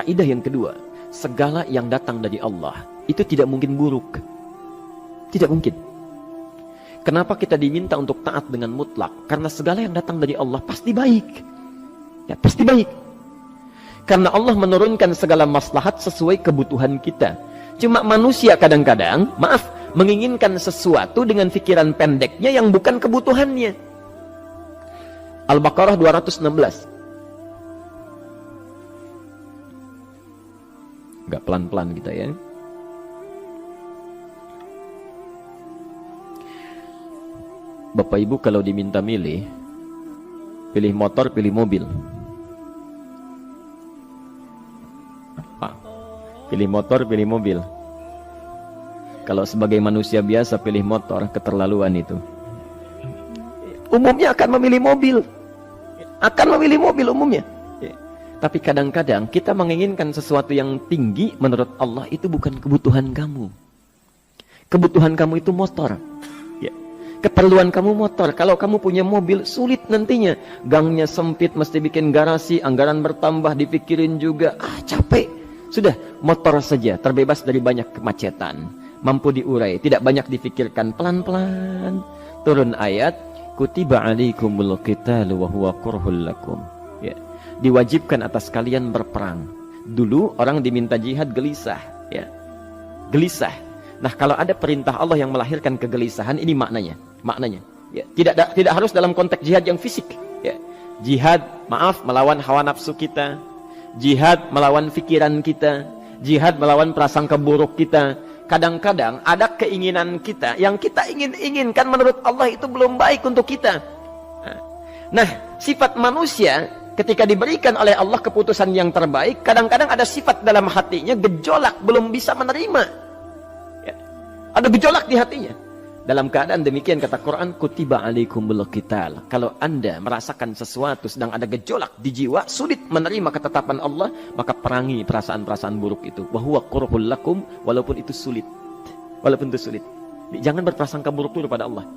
kaidah yang kedua, segala yang datang dari Allah itu tidak mungkin buruk. Tidak mungkin. Kenapa kita diminta untuk taat dengan mutlak? Karena segala yang datang dari Allah pasti baik. Ya, pasti baik. Karena Allah menurunkan segala maslahat sesuai kebutuhan kita. Cuma manusia kadang-kadang, menginginkan sesuatu dengan pikiran pendeknya yang bukan kebutuhannya. Al-Baqarah 216. Agak pelan-pelan kita ya. Bapak Ibu kalau diminta milih, pilih motor, pilih mobil. Pilih motor, pilih mobil. Kalau sebagai manusia biasa pilih motor, keterlaluan itu. Umumnya akan memilih mobil. Akan memilih mobil umumnya. Tapi kadang-kadang kita menginginkan sesuatu yang tinggi, menurut Allah itu bukan kebutuhan kamu. Kebutuhan kamu itu motor. Keperluan kamu motor. Kalau kamu punya mobil, sulit nantinya. Gangnya sempit, mesti bikin garasi, anggaran bertambah, dipikirin juga. Capek. Sudah, motor saja, terbebas dari banyak kemacetan. Mampu diurai, tidak banyak difikirkan. Pelan-pelan. Turun ayat, kutiba alaikumul qitalu wa huwa kurhul lakum. Ya. Diwajibkan atas kalian berperang. Dulu orang diminta jihad gelisah. Ya. Gelisah. Nah, kalau ada perintah Allah yang melahirkan kegelisahan, ini maknanya. Ya. Tidak harus dalam konteks jihad yang fisik. Ya. Jihad, melawan hawa nafsu kita. Jihad melawan pikiran kita. Jihad melawan prasangka buruk kita. Kadang-kadang ada keinginan kita yang kita inginkan menurut Allah itu belum baik untuk kita. Nah, sifat manusia ketika diberikan oleh Allah keputusan yang terbaik, kadang-kadang ada sifat dalam hatinya gejolak, belum bisa menerima. Ya. Ada gejolak di hatinya. Dalam keadaan demikian kata Quran, kutiba alaikumul qital. Kalau Anda merasakan sesuatu sedang ada gejolak di jiwa, sulit menerima ketetapan Allah, maka perangi perasaan-perasaan buruk itu. Wa huwa kurhul lakum, walaupun itu sulit. Walaupun itu sulit. Jangan berprasangka buruk dulu pada Allah.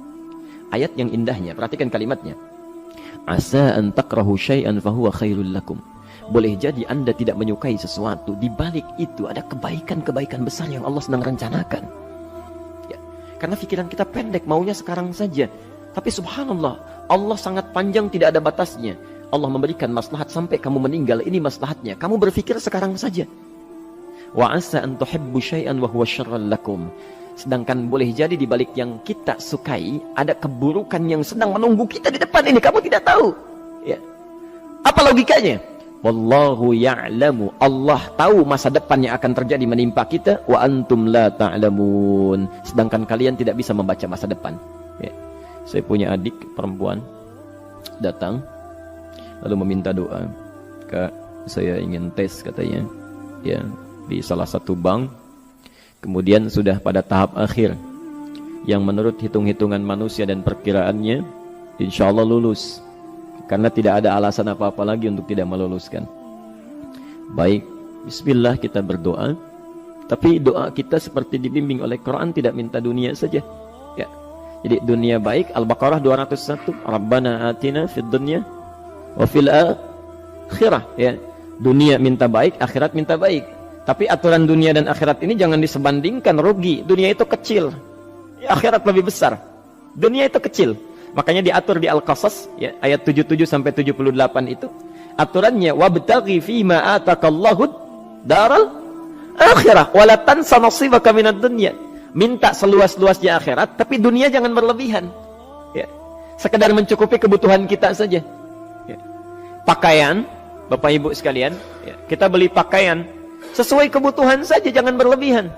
Ayat yang indahnya, perhatikan kalimatnya. Asa an takrahu syai'an fahuwa khairul lakum. Boleh jadi Anda tidak menyukai sesuatu, di balik itu ada kebaikan-kebaikan besar yang Allah sedang rencanakan. Karena pikiran kita pendek, maunya sekarang saja. Tapi subhanallah, Allah sangat panjang, tidak ada batasnya. Allah memberikan maslahat sampai kamu meninggal, ini maslahatnya. Kamu berpikir sekarang saja. Wa asa an tuhibbu syai'an wa huwa syarrul lakum. Sedangkan boleh jadi di balik yang kita sukai, ada keburukan yang sedang menunggu kita di depan ini. Kamu tidak tahu. Ya. Apa logikanya? Wallahu ya'lamu. Allah tahu masa depan yang akan terjadi menimpa kita. Wa antum la ta'lamun. Sedangkan kalian tidak bisa membaca masa depan. Ya. Saya punya adik perempuan datang lalu meminta doa. Kak, saya ingin tes katanya. Ya, di salah satu bank. Kemudian sudah pada tahap akhir yang menurut hitung-hitungan manusia dan perkiraannya insya Allah lulus. Karena tidak ada alasan apa-apa lagi untuk tidak meluluskan. Baik, bismillah kita berdoa. Tapi doa kita seperti dibimbing oleh Quran, tidak minta dunia saja. Ya. Jadi dunia baik, Al-Baqarah 201. Rabbana atina fid dunya wa fil akhirah. Ya. Dunia minta baik, akhirat minta baik. Tapi aturan dunia dan akhirat ini jangan disebandingkan, rugi. Dunia itu kecil. Ya, akhirat lebih besar. Dunia itu kecil. Makanya diatur di Al-Qasas ya, ayat 77 sampai 78 itu aturannya wabtaghi fima atakallahu daral akhirah wala tansa nasibaka minad dunya. Minta seluas-luasnya akhirat, tapi dunia jangan berlebihan. Ya. Sekedar mencukupi kebutuhan kita saja. Ya. Pakaian, Bapak Ibu sekalian, ya, kita beli pakaian sesuai kebutuhan saja, jangan berlebihan.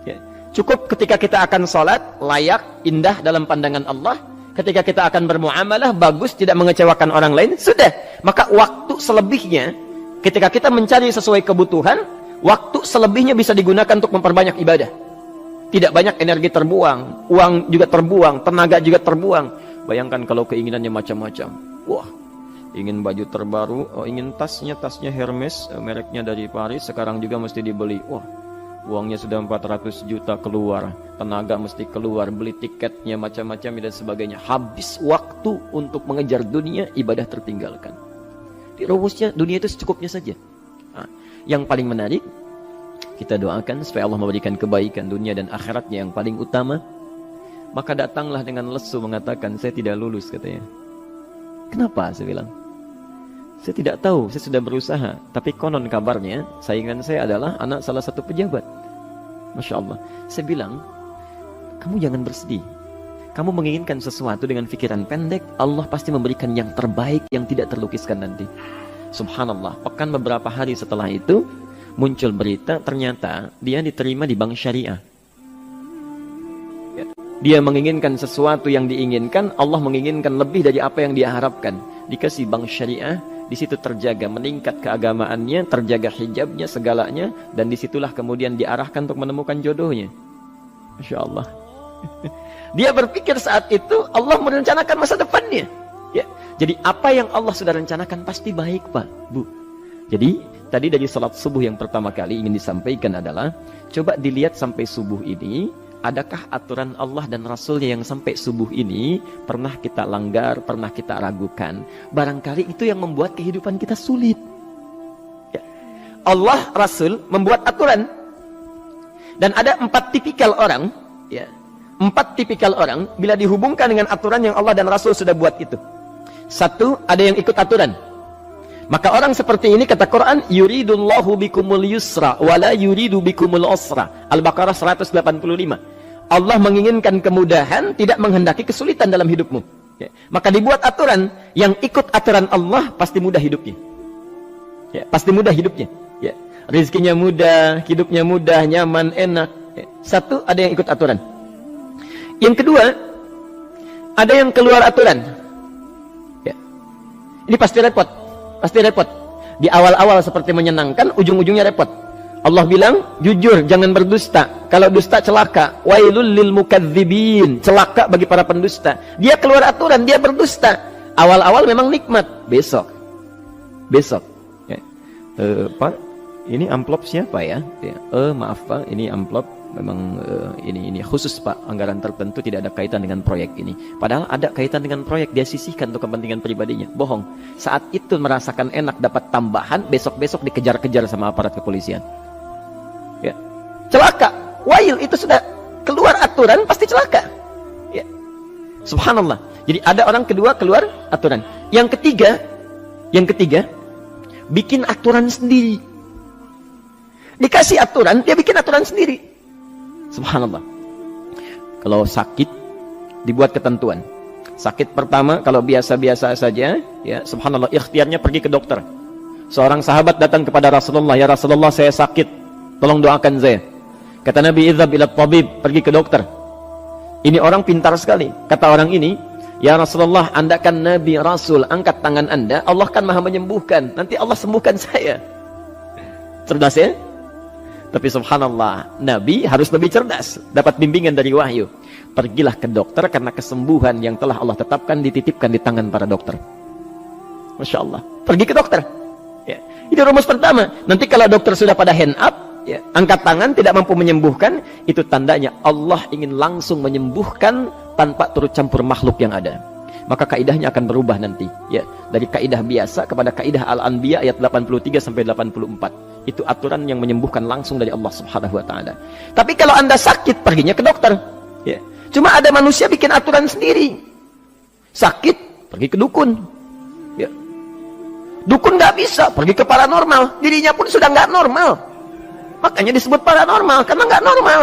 Ya. Cukup ketika kita akan sholat, layak, indah dalam pandangan Allah. Ketika kita akan bermuamalah, bagus, tidak mengecewakan orang lain, sudah. Maka waktu selebihnya, ketika kita mencari sesuai kebutuhan, waktu selebihnya bisa digunakan untuk memperbanyak ibadah. Tidak banyak energi terbuang, uang juga terbuang, tenaga juga terbuang. Bayangkan kalau keinginannya macam-macam. Wah, ingin baju terbaru, ingin tasnya Hermes, mereknya dari Paris, sekarang juga mesti dibeli. Wah, uangnya sudah 400 juta keluar, tenaga mesti keluar, beli tiketnya macam-macam dan sebagainya. Habis waktu untuk mengejar dunia, ibadah tertinggalkan. Di rumusnya dunia itu secukupnya saja. Nah, Yang paling menarik, kita doakan supaya Allah memberikan kebaikan dunia dan akhiratnya yang paling utama. Maka datanglah dengan lesu mengatakan, saya tidak lulus katanya. Kenapa? Saya bilang, saya tidak tahu, saya sudah berusaha. Tapi konon kabarnya, saingan saya adalah anak salah satu pejabat. Masya Allah. Saya bilang, kamu jangan bersedih. Kamu menginginkan sesuatu dengan pikiran pendek, Allah pasti memberikan yang terbaik yang tidak terlukiskan nanti. Subhanallah, pekan beberapa hari setelah itu, muncul berita, ternyata dia diterima di bank syariah. Dia menginginkan sesuatu yang diinginkan, Allah menginginkan lebih dari apa yang dia harapkan. Dikasih bank syariah, di situ terjaga, meningkat keagamaannya, terjaga hijabnya, segalanya, dan disitulah kemudian diarahkan untuk menemukan jodohnya. Masya Allah. Dia berpikir saat itu Allah merencanakan masa depannya. Ya. Jadi apa yang Allah sudah rencanakan pasti baik, Pak, Bu. Jadi tadi dari salat subuh yang pertama kali ingin disampaikan adalah, coba dilihat sampai subuh ini, adakah aturan Allah dan Rasulnya yang sampai subuh ini pernah kita langgar, pernah kita ragukan? Barangkali itu yang membuat kehidupan kita sulit. Ya. Allah, Rasul membuat aturan. Dan ada 4 tipikal orang, ya, 4 tipikal orang bila dihubungkan dengan aturan yang Allah dan Rasul sudah buat itu. 1, ada yang ikut aturan. Maka orang seperti ini kata Quran, yuridullahu bikumul yusra wala yuridu bikumul usra. Al-Baqarah 185. Allah menginginkan kemudahan, tidak menghendaki kesulitan dalam hidupmu. Ya. Maka dibuat aturan, yang ikut aturan Allah pasti mudah hidupnya. Ya, pasti mudah hidupnya. Ya. Rizkinya mudah, hidupnya mudah, nyaman, enak. Ya. 1, ada yang ikut aturan. Yang kedua, ada yang keluar aturan. Ya. Ini pasti repot. Pasti repot. Di awal-awal seperti menyenangkan, ujung-ujungnya repot. Allah bilang, jujur, jangan berdusta. Kalau dusta celaka. Wailul lil mukadzibin. Celaka bagi para pendusta. Dia keluar aturan, dia berdusta. Awal-awal memang nikmat. Besok. Ya. Pak, ini amplop siapa ya? Ya. Maaf Pak, ini amplop memang ini khusus Pak, anggaran tertentu, tidak ada kaitan dengan proyek ini. Padahal ada kaitan dengan proyek, dia sisihkan untuk kepentingan pribadinya. Bohong. Saat itu merasakan enak dapat tambahan, besok-besok dikejar-kejar sama aparat kepolisian. Ya. Celaka. Wail, itu sudah keluar aturan pasti celaka. Ya. Subhanallah. Jadi ada orang kedua keluar aturan. Yang ketiga bikin aturan sendiri. Dikasih aturan, dia bikin aturan sendiri. Subhanallah. Kalau sakit, dibuat ketentuan. Sakit pertama, kalau biasa-biasa saja, ya, subhanallah, ikhtiarnya pergi ke dokter. Seorang sahabat datang kepada Rasulullah, ya Rasulullah, saya sakit, tolong doakan saya. Kata Nabi, idhab ila tabib, pergi ke dokter. Ini orang pintar sekali. Kata orang ini, ya Rasulullah, Anda kan Nabi Rasul, angkat tangan Anda, Allah kan maha menyembuhkan, nanti Allah sembuhkan saya. Cerdas ya? Tapi subhanallah, Nabi harus lebih cerdas, dapat bimbingan dari wahyu. Pergilah ke dokter karena kesembuhan yang telah Allah tetapkan dititipkan di tangan para dokter. Masya Allah, pergi ke dokter. Ya. Itu rumus pertama. Nanti kalau dokter sudah pada hand up, ya, angkat tangan tidak mampu menyembuhkan, itu tandanya Allah ingin langsung menyembuhkan tanpa turut campur makhluk yang ada. Maka kaidahnya akan berubah nanti, ya, dari kaidah biasa kepada kaidah Al-Anbiya ayat 83 sampai 84. Itu aturan yang menyembuhkan langsung dari Allah Subhanahu wa taala. Tapi kalau Anda sakit, perginya ke dokter. Ya. Cuma ada manusia bikin aturan sendiri. Sakit, pergi ke dukun. Ya. Dukun nggak bisa, pergi ke paranormal. Dirinya pun sudah nggak normal. Makanya disebut paranormal, karena nggak normal.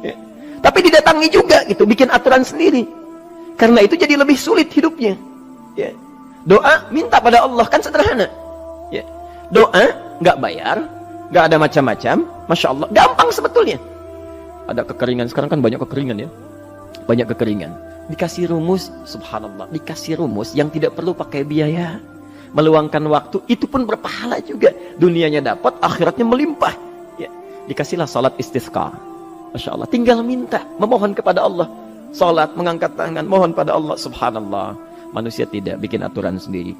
Ya. Tapi didatangi juga gitu, bikin aturan sendiri. Karena itu jadi lebih sulit hidupnya. Ya. Doa, minta pada Allah, kan sederhana. Ya. Doa, nggak bayar, nggak ada macam-macam, Masya Allah, gampang sebetulnya. Ada kekeringan, sekarang kan banyak kekeringan ya, banyak kekeringan. Dikasih rumus, subhanallah, dikasih rumus yang tidak perlu pakai biaya, meluangkan waktu, itu pun berpahala juga. Dunianya dapat, akhiratnya melimpah. Ya. Dikasihlah salat istisqa, Masya Allah, tinggal minta, memohon kepada Allah. Salat, mengangkat tangan, mohon pada Allah, subhanallah. Manusia tidak bikin aturan sendiri.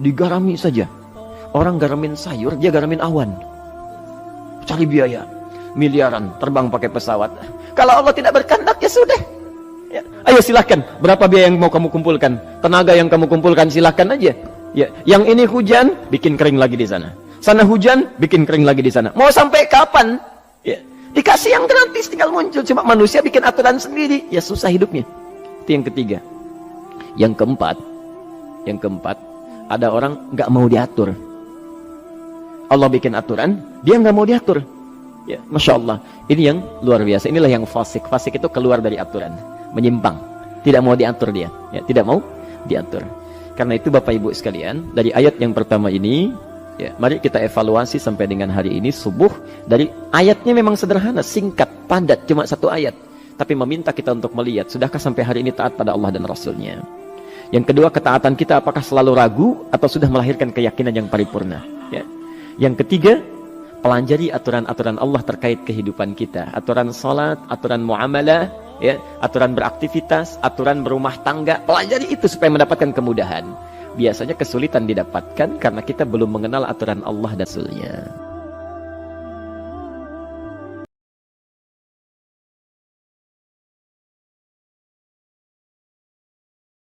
Digarami saja. Orang garamin sayur, dia garamin awan. Cari biaya miliaran, terbang pakai pesawat. Kalau Allah tidak berkehendak, ya sudah. Ya. Ayo silahkan, berapa biaya yang mau kamu kumpulkan? Tenaga yang kamu kumpulkan silahkan aja. Ya. Yang ini hujan, bikin kering lagi di sana. Sana hujan, bikin kering lagi di sana. Mau sampai kapan? Ya. Dikasih yang gratis, tinggal muncul. Cuma manusia bikin aturan sendiri. Ya susah hidupnya. Itu yang ketiga. Yang keempat, ada orang nggak mau diatur. Allah bikin aturan, dia nggak mau diatur. Ya, Masya Allah. Ini yang luar biasa. Inilah yang fasik. Fasik itu keluar dari aturan. Menyimpang. Tidak mau diatur dia. Ya, tidak mau diatur. Karena itu Bapak Ibu sekalian, dari ayat yang pertama ini, ya, mari kita evaluasi sampai dengan hari ini subuh. Dari ayatnya memang sederhana, singkat, padat, cuma satu ayat. Tapi meminta kita untuk melihat, sudahkah sampai hari ini taat pada Allah dan Rasulnya? Yang kedua, ketaatan kita apakah selalu ragu atau sudah melahirkan keyakinan yang paripurna? Ya. Yang ketiga, pelajari aturan-aturan Allah terkait kehidupan kita. Aturan salat, aturan muamalah, ya, aturan beraktivitas, aturan berumah tangga. Pelajari itu supaya mendapatkan kemudahan. Biasanya kesulitan didapatkan karena kita belum mengenal aturan Allah dan Rasulnya.